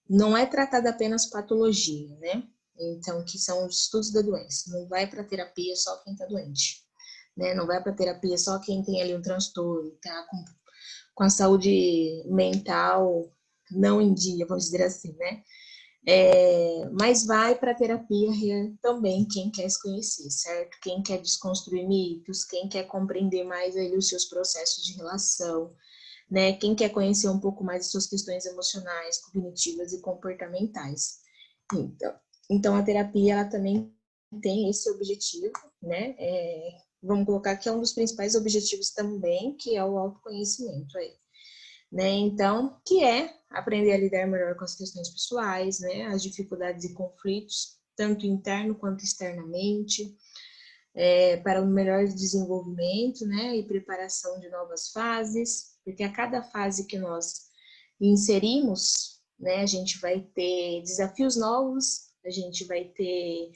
não é tratada apenas patologia, né? Então, que são os estudos da doença. Não vai para terapia só quem está doente, né? Não vai para terapia só quem tem ali um transtorno, tá com a saúde mental não em dia, vamos dizer assim, né? Mas vai para a terapia também quem quer se conhecer, certo? Quem quer desconstruir mitos, quem quer compreender mais aí os seus processos de relação, né? Quem quer conhecer um pouco mais as suas questões emocionais, cognitivas e comportamentais. Então a terapia ela também tem esse objetivo, né? Vamos colocar que é um dos principais objetivos também, que é o autoconhecimento aí. Né? Então, que é aprender a lidar melhor com as questões pessoais, né? As dificuldades e conflitos, tanto interno quanto externamente, para um melhor desenvolvimento, né? E preparação de novas fases, porque a cada fase que nós inserimos, né? A gente vai ter desafios novos, a gente vai ter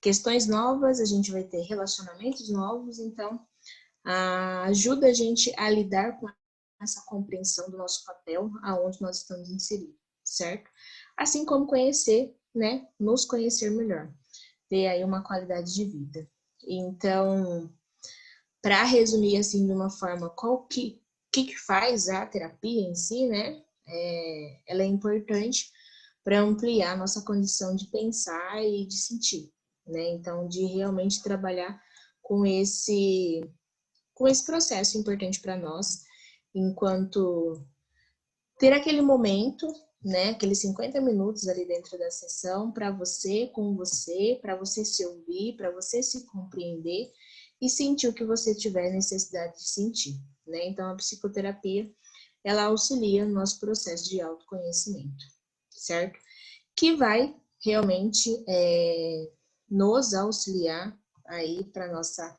questões novas, a gente vai ter relacionamentos novos, então ajuda a gente a lidar com essa compreensão do nosso papel, aonde nós estamos inseridos, certo? Assim como conhecer, né? Nos conhecer melhor, ter aí uma qualidade de vida. Então, para resumir assim de uma forma, que faz a terapia em si, né? Ela é importante para ampliar a nossa condição de pensar e de sentir, né? Então, de realmente trabalhar com esse processo importante para nós, enquanto ter aquele momento, né, aqueles 50 minutos ali dentro da sessão para você, com você, para você se ouvir, para você se compreender e sentir o que você tiver necessidade de sentir, né? Então a psicoterapia, ela auxilia no nosso processo de autoconhecimento, certo? Que vai realmente nos auxiliar aí para nossa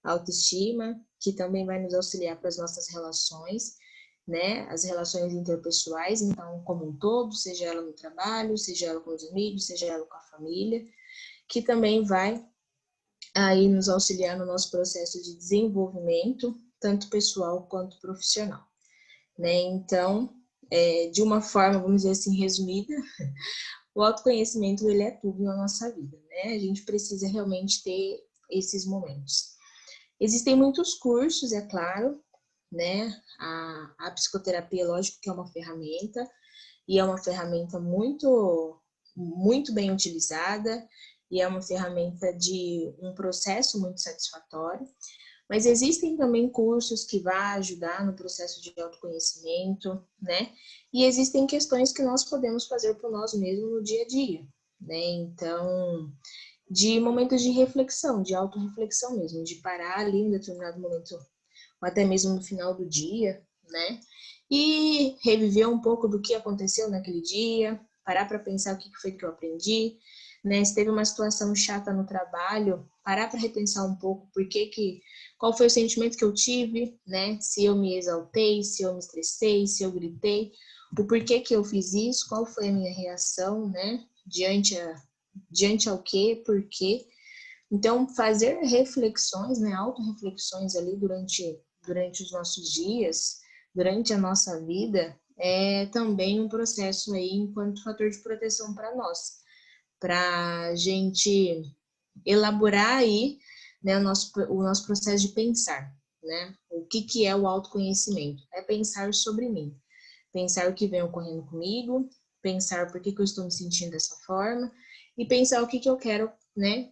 autoestima, que também vai nos auxiliar para as nossas relações, né? As relações interpessoais, então, como um todo, seja ela no trabalho, seja ela com os amigos, seja ela com a família, que também vai aí nos auxiliar no nosso processo de desenvolvimento, tanto pessoal quanto profissional, né? Então, de uma forma, vamos dizer assim, resumida, o autoconhecimento, ele é tudo na nossa vida, né? A gente precisa realmente ter esses momentos. Existem muitos cursos, é claro, né? A psicoterapia, lógico que é uma ferramenta, e é uma ferramenta muito bem utilizada, e é uma ferramenta de um processo muito satisfatório, mas existem também cursos que vão ajudar no processo de autoconhecimento, né? E existem questões que nós podemos fazer por nós mesmos no dia a dia, né? Então, de momentos de reflexão, de autorreflexão mesmo, de parar ali em um determinado momento, ou até mesmo no final do dia, né? E reviver um pouco do que aconteceu naquele dia, parar para pensar o que foi que eu aprendi, né? Se teve uma situação chata no trabalho, parar para repensar um pouco qual foi o sentimento que eu tive, né? Se eu me exaltei, se eu me estressei, se eu gritei, o porquê que eu fiz isso, qual foi a minha reação, né? Diante ao quê, por quê. Então, fazer reflexões, né, autorreflexões ali durante os nossos dias, durante a nossa vida, é também um processo aí enquanto fator de proteção para nós, para a gente elaborar aí, né, o nosso processo de pensar, né? O que é o autoconhecimento? É pensar sobre mim, pensar o que vem ocorrendo comigo, pensar por que eu estou me sentindo dessa forma e pensar o que eu quero, né,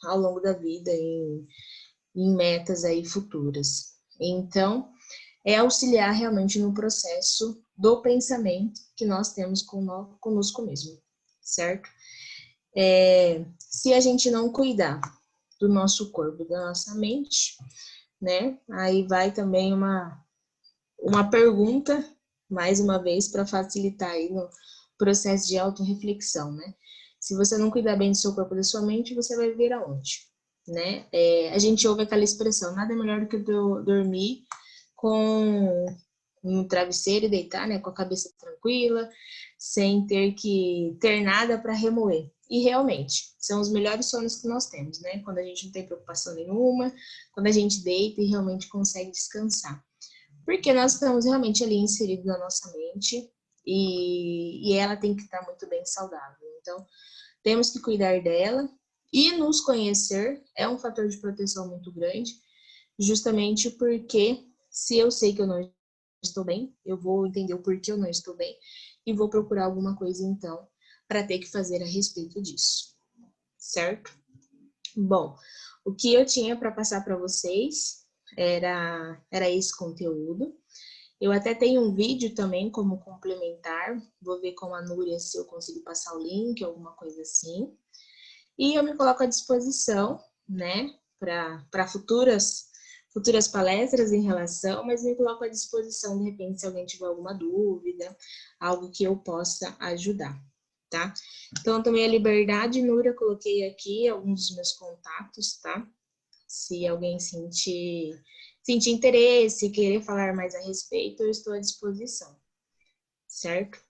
ao longo da vida em metas aí futuras. Então, é auxiliar realmente no processo do pensamento que nós temos conosco mesmo, certo? Se a gente não cuidar do nosso corpo, da nossa mente, né? Aí vai também uma pergunta, mais uma vez, para facilitar aí no processo de autorreflexão, né? Se você não cuidar bem do seu corpo e da sua mente, você vai viver aonde? Né? A gente ouve aquela expressão, nada é melhor do que dormir com um travesseiro e deitar, né, com a cabeça tranquila, sem ter que ter nada para remoer. E realmente, são os melhores sonhos que nós temos, né? Quando a gente não tem preocupação nenhuma, quando a gente deita e realmente consegue descansar. Porque nós estamos realmente ali inseridos na nossa mente e ela tem que estar muito bem saudável. Então, temos que cuidar dela e nos conhecer é um fator de proteção muito grande, justamente porque se eu sei que eu não estou bem, eu vou entender o porquê eu não estou bem e vou procurar alguma coisa então para ter que fazer a respeito disso, certo? Bom, o que eu tinha para passar para vocês era esse conteúdo. Eu até tenho um vídeo também como complementar, vou ver com a Núria se eu consigo passar o link, alguma coisa assim. E eu me coloco à disposição, né, para futuras palestras em relação, mas me coloco à disposição, de repente, se alguém tiver alguma dúvida, algo que eu possa ajudar, tá? Então, também a Liberdade, Núria, coloquei aqui alguns dos meus contatos, tá? Se alguém sentir interesse, querer falar mais a respeito, eu estou à disposição, certo?